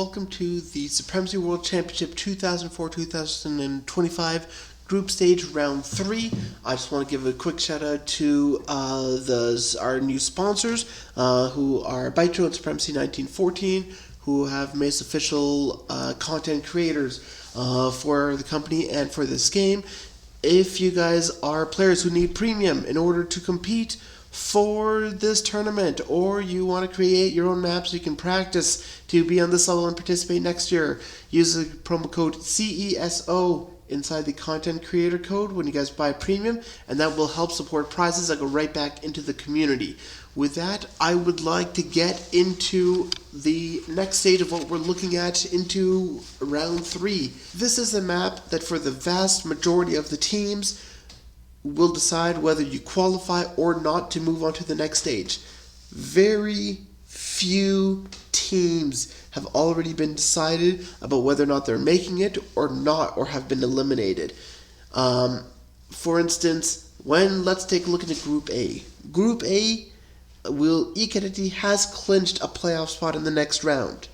welcome to the Supremacy World Championship 2004-2025 Group Stage Round 3. I just want to give a quick shout out to our new sponsors, who are Bytro and Supremacy 1914, who have made us official content creators for the company and for this game. If you guys are players who need premium in order to compete for this tournament, or you want to create your own maps so you can practice to be on this level and participate next year, use the promo code CESO inside the content creator code when you guys buy premium, and that will help support prizes that go right back into the community. With that, I would like to get into the next stage of what we're looking at into round 3. This is a map that for the vast majority of the teams will decide whether you qualify or not to move on to the next stage. Very few teams have already been decided about whether or not they're making it or not, or have been eliminated. For instance, let's take a look at Group A. Group A, Equality has clinched a playoff spot in the next round.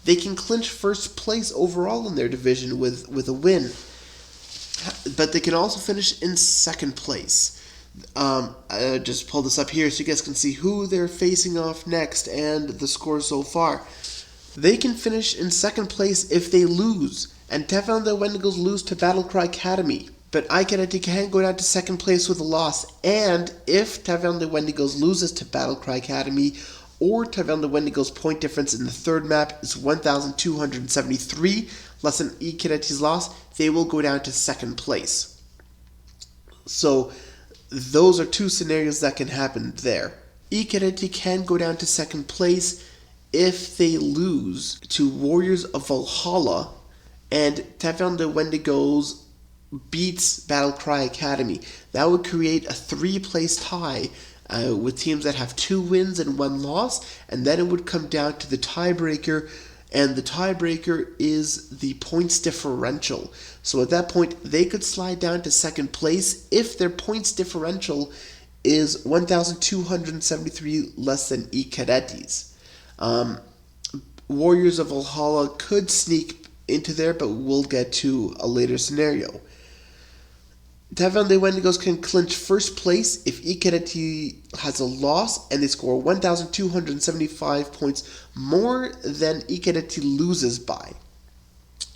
They can clinch first place overall in their division with a win, but they can also finish in second place. I just pulled this up here so you guys can see who they're facing off next and the score so far. They can finish in second place if they lose, and Teflon the Wendigos lose to Battlecry Academy. But Equality can go down to second place with a loss, and if Teflon the Wendigos loses to Battlecry Academy, or Teflon the Wendigos' point difference in the third map is 1,273, less than Equality's loss, they will go down to second place. So those are two scenarios that can happen there. Equality can go down to second place if they lose to Warriors of Valhalla and Teflon the Wendigos beats Battlecry Academy. That would create a 3-place tie with teams that have 2 wins and 1 loss, and then it would come down to the tiebreaker, and the tiebreaker is the points differential. So at that point, they could slide down to second place if their points differential is 1,273 less than Equality's. Warriors of Valhalla could sneak into there, but we'll get to a later scenario. Teflon the Wendigos can clinch first place if Equality has a loss and they score 1,275 points more than Equality loses by.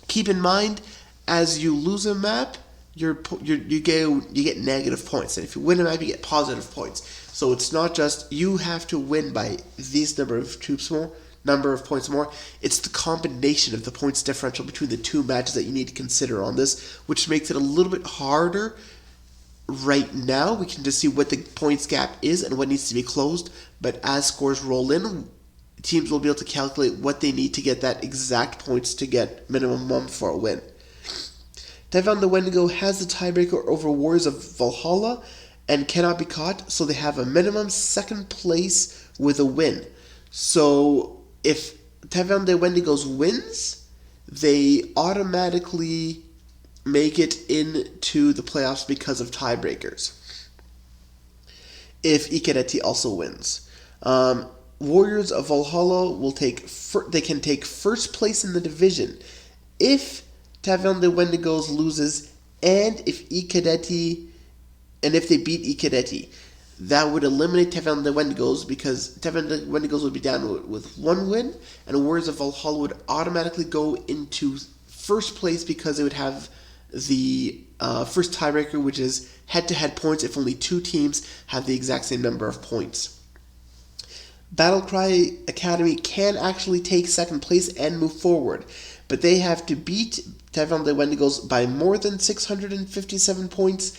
Keep in mind, as you lose a map, you get negative points, and if you win a map, you get positive points. So it's not just you have to win by this number of points more. It's the combination of the points differential between the two matches that you need to consider on this, which makes it a little bit harder. Right now, we can just see what the points gap is and what needs to be closed, but as scores roll in, teams will be able to calculate what they need to get that exact points to get minimum 1 for a win. Teflon the Wendigo has the tiebreaker over Warriors of Valhalla and cannot be caught, so they have a minimum second place with a win. So if Teflon the Wendigos wins, they automatically make it into the playoffs because of tiebreakers. If Equality also wins, Warriors of Valhalla they can take first place in the division if Teflon the Wendigos loses, and if they beat Equality. That would eliminate Teflon the Wendigos, because Teflon the Wendigos would be down with 1 win, and Warriors of Valhalla would automatically go into first place because they would have the first tiebreaker, which is head-to-head points if only 2 teams have the exact same number of points. Battlecry Academy can actually take second place and move forward, but they have to beat Teflon the Wendigos by more than 657 points,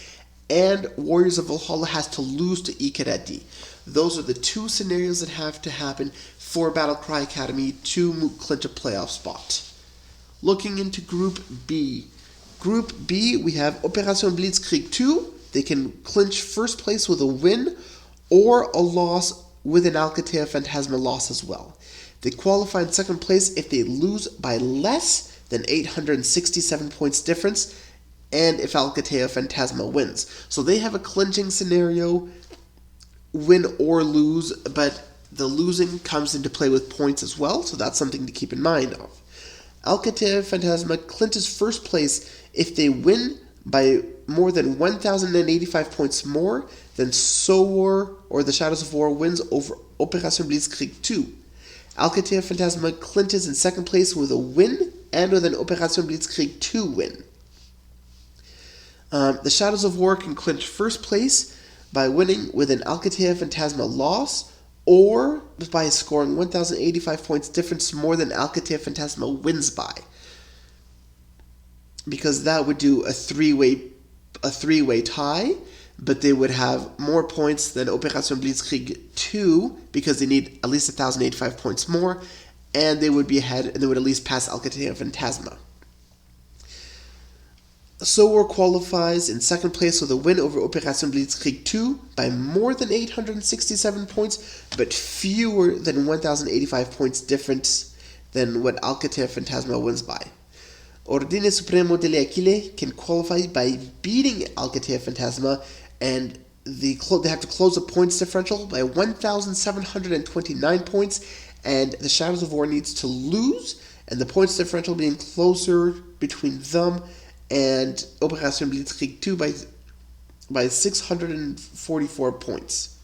and Warriors of Valhalla has to lose to Equality. Those are the 2 scenarios that have to happen for Battlecry Academy to clinch a playoff spot. Looking into Group B. Group B, we have Operation Blitzkrieg 2. They can clinch first place with a win or a loss with an Alcatel Phantasma loss as well. They qualify in second place if they lose by less than 867 points difference, and if Alcatel Phantasma wins. So they have a clinching scenario, win or lose, but the losing comes into play with points as well, so that's something to keep in mind of. Alcatel Fantasma clinches first place if they win by more than 1,085 points more than SOWAR or the Shadows of War wins over Operation Blitzkrieg 2. Alcatel Fantasma clinches in second place with a win and with an Operation Blitzkrieg 2 win. The Shadows of War can clinch first place by winning with an Alcatel Fantasma loss or by scoring 1,085 points difference more than Alcatel Fantasma wins by. Because that would do a three-way tie, but they would have more points than Operation Blitzkrieg 2 because they need at least 1,085 points more, and they would be ahead and they would at least pass Alcatel Fantasma. SOWAR qualifies in second place with a win over Operation Blitzkrieg 2 by more than 867 points, but fewer than 1,085 points difference than what Alcatel Fantasma wins by. Ordine Supremo delle Aquile can qualify by beating Alcatel Fantasma, and they have to close the points differential by 1,729 points, and the Shadows of War needs to lose, and the points differential being closer between them and Operation Blitzkrieg 2 by 644 points.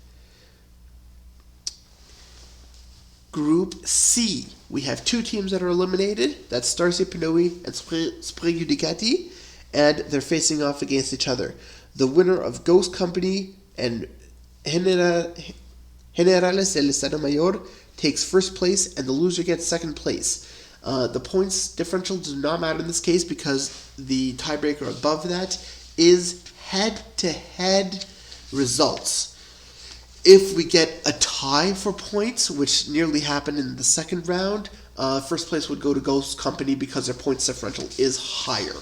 Group C, we have two teams that are eliminated. That's Starcy Pinoy and Sprague Ducati, and they're facing off against each other. The winner of Ghost Company and Generales del Estado Mayor takes first place, and the loser gets second place. The points differential does not matter in this case because the tiebreaker above that is head-to-head results. If we get a tie for points, which nearly happened in the second round, first place would go to Ghost Company because their points differential is higher.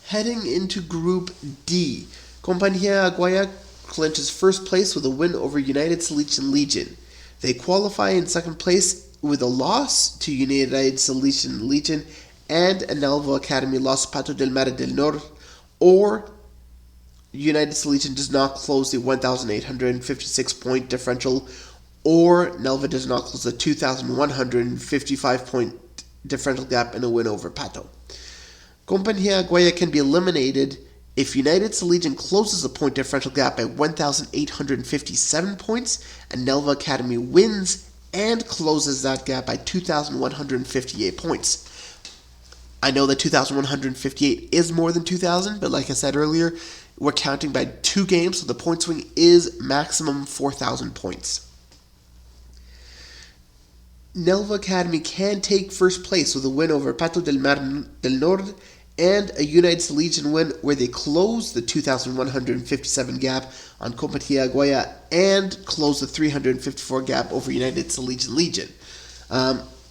Heading into Group D, Compañía Aguaya clinches first place with a win over United Salesian Legion. They qualify in second place with a loss to United Salesian Legion and a Nelva Academy loss Pato del Mare del Nord, or United Salesian does not close the 1,856 point differential, or Nelva does not close the 2,155 point differential gap in a win over Pato. Compañía Aguaya can be eliminated if United Salesian closes the point differential gap by 1,857 points, and Nelva Academy wins and closes that gap by 2,158 points. I know that 2,158 is more than 2,000, but like I said earlier, we're counting by 2 games, so the point swing is maximum 4,000 points. Nelva Academy can take first place with a win over Pato del Mar del Nord and a United Salesian win where they close the 2,157 gap on Compañía Aguaya and close the 354 gap over United Salesian Legion.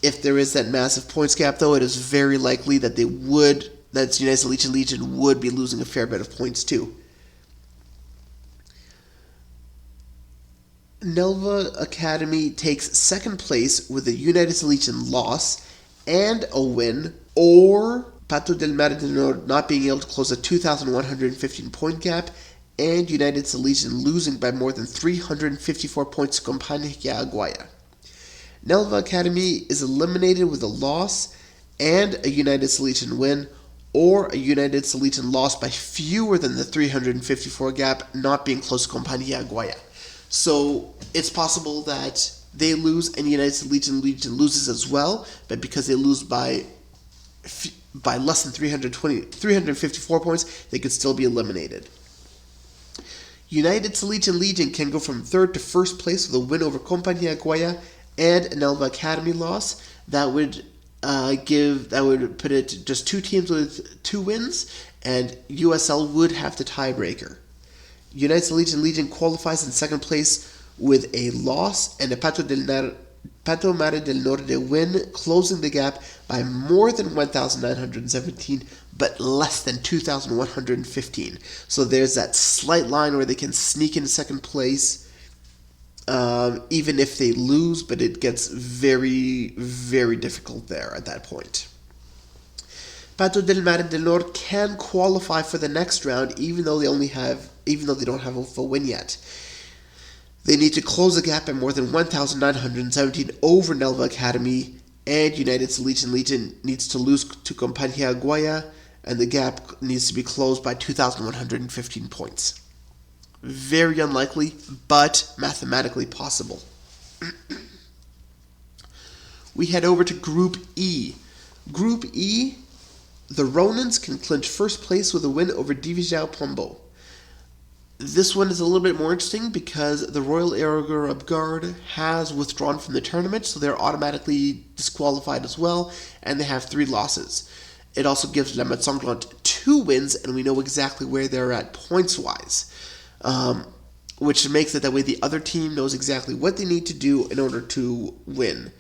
If there is that massive points gap, though, it is very likely that United Salesian Legion would be losing a fair bit of points too. Nelva Academy takes second place with a United Salesian loss and a win, or Pato del Mare del Nord not being able to close a 2,115 point gap, and United Salesian losing by more than 354 points to Compañía Aguaya. Nelva Academy is eliminated with a loss and a United Salesian win, or a United Salesian loss by fewer than the 354 gap, not being close to Compañía Aguaya. So it's possible that they lose and United Salesian Legion loses as well, but because they lose by less than 354 points, they could still be eliminated. United Salesian Legion can go from third to first place with a win over Compañía Aguaya and an Nelva Academy loss. That would put it just 2 teams with 2 wins, and USL would have the tiebreaker. United Salesian Legion qualifies in second place with a loss and a Pato Mare del Norte win, closing the gap by more than 1,917, but less than 2,115. So there's that slight line where they can sneak into second place, even if they lose, but it gets very, very difficult there at that point. Pato del Mare del Nord can qualify for the next round, even though they don't have a full win yet. They need to close the gap by more than 1,917 over Nelva Academy and United's Legion needs to lose to Compañía Guaya, and the gap needs to be closed by 2,115 points. Very unlikely, but mathematically possible. We head over to Group E. Group E, the Ronins can clinch first place with a win over Divisão Pombo. This one is a little bit more interesting because the Royal Arab Guard has withdrawn from the tournament, so they're automatically disqualified as well, and they have 3 losses. It also gives La Mode Sanglante 2 wins, and we know exactly where they're at points-wise, which makes it that way the other team knows exactly what they need to do in order to win.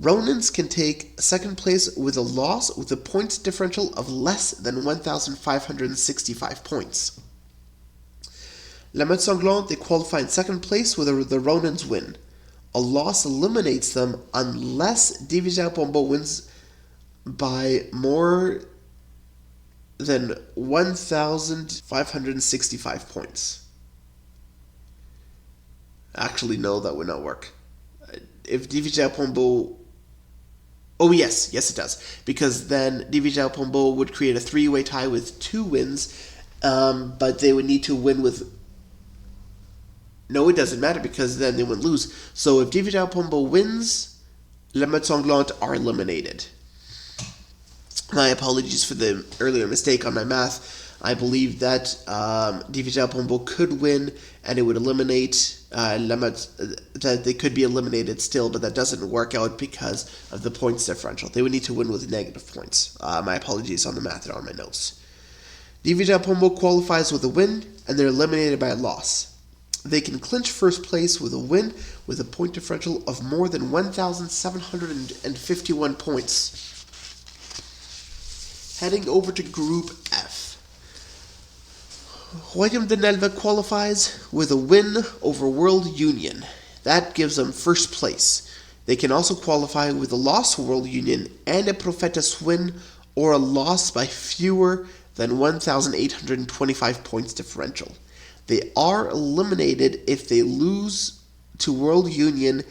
Ronins can take second place with a loss with a points differential of less than 1,565 points. La Mode Sanglante, they qualify in second place with the Ronins win. A loss eliminates them unless Divisão Pombo wins by more than 1,565 points. Actually, no, that would not work. If Divisão Pombo... Oh, yes, it does. Because then Divisão Pombo would create a 3-way tie with 2 wins, but they would need to win with... No, it doesn't matter because then they wouldn't lose. So if Divisão Pombo wins, La Mode Sanglante are eliminated. My apologies for the earlier mistake on my math. I believe that Divisão Pombo could win and it would eliminate that they could be eliminated still, but that doesn't work out because of the points differential. They would need to win with negative points. My apologies on the math there on my notes. Divisão Pombo qualifies with a win and they're eliminated by a loss. They can clinch first place with a win with a point differential of more than 1,751 points. Heading over to Group F. Royaume de Nelva qualifies with a win over World Union. That gives them first place. They can also qualify with a loss to World Union and a Profetas win or a loss by fewer than 1,825 points differential. They are eliminated if they lose to World Union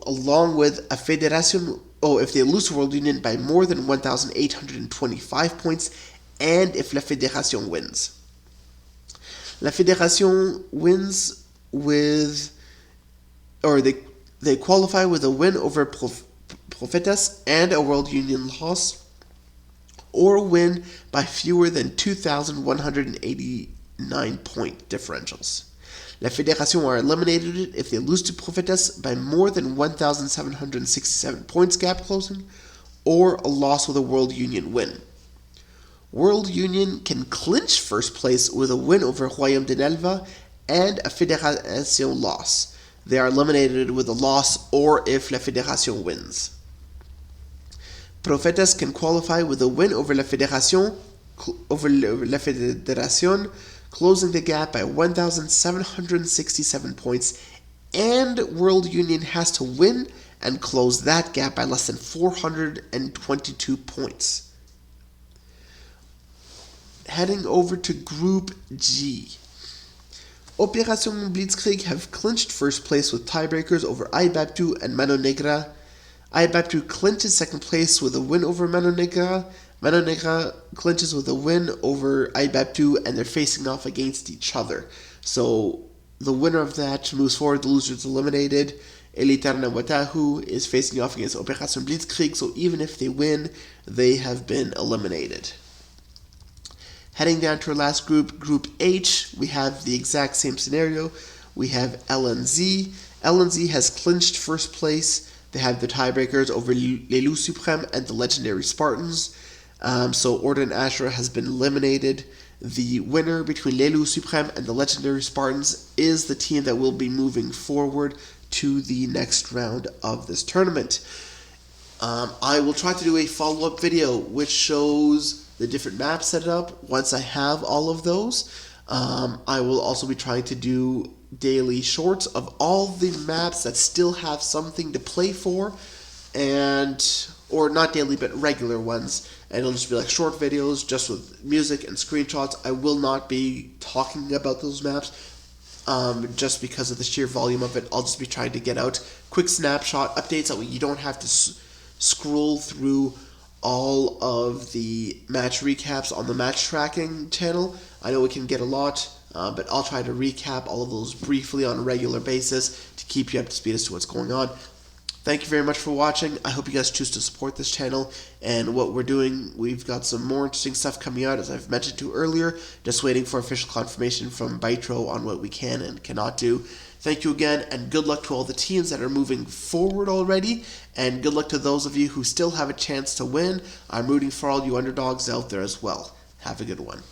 along with a Federation, if they lose to World Union by more than 1,825 points and if La Fédération wins. La Fédération wins with, or they qualify with a win over Profetas and a World Union loss, or win by fewer than 2,189 point differentials. La Fédération are eliminated if they lose to Profetas by more than 1,767 points gap closing, or a loss with a World Union win. World Union can clinch first place with a win over Royaume de Nelva and a Fédération loss. They are eliminated with a loss or if La Fédération wins. Profetas can qualify with a win over La Fédération, closing the gap by 1,767 points, and World Union has to win and close that gap by less than 422 points. Heading over to Group G. Opération Blitzkrieg have clinched first place with tiebreakers over Aibaptu and Mano Negra. Aibaptu clinches second place with a win over Mano Negra. Mano Negra clinches with a win over Aibaptu, and they're facing off against each other. So the winner of that moves forward, the loser is eliminated. Elitarna Watahu is facing off against Opération Blitzkrieg, so even if they win, they have been eliminated. Heading down to our last group, Group H, we have the exact same scenario. We have LNZ. LNZ has clinched first place. They have the tiebreakers over Les Loups Suprêmes and the Legendary Spartans. So Orden Ashra has been eliminated. The winner between Les Loups Suprêmes and the Legendary Spartans is the team that will be moving forward to the next round of this tournament. I will try to do a follow-up video which shows the different maps set up once I have all of those. I will also be trying to do daily shorts of all the maps that still have something to play for, or not daily but regular ones, and it'll just be like short videos just with music and screenshots. I will not be talking about those maps. just because of the sheer volume of it. I'll just be trying to get out quick snapshot updates that way you don't have to scroll through all of the match recaps on the match tracking channel. I know it can get a lot, but I'll try to recap all of those briefly on a regular basis to keep you up to speed as to what's going on. Thank you very much for watching. I hope you guys choose to support this channel and what we're doing. We've got some more interesting stuff coming out, as I've mentioned to earlier. Just waiting for official confirmation from Bytro on what we can and cannot do. Thank you again, and good luck to all the teams that are moving forward already, and good luck to those of you who still have a chance to win. I'm rooting for all you underdogs out there as well. Have a good one.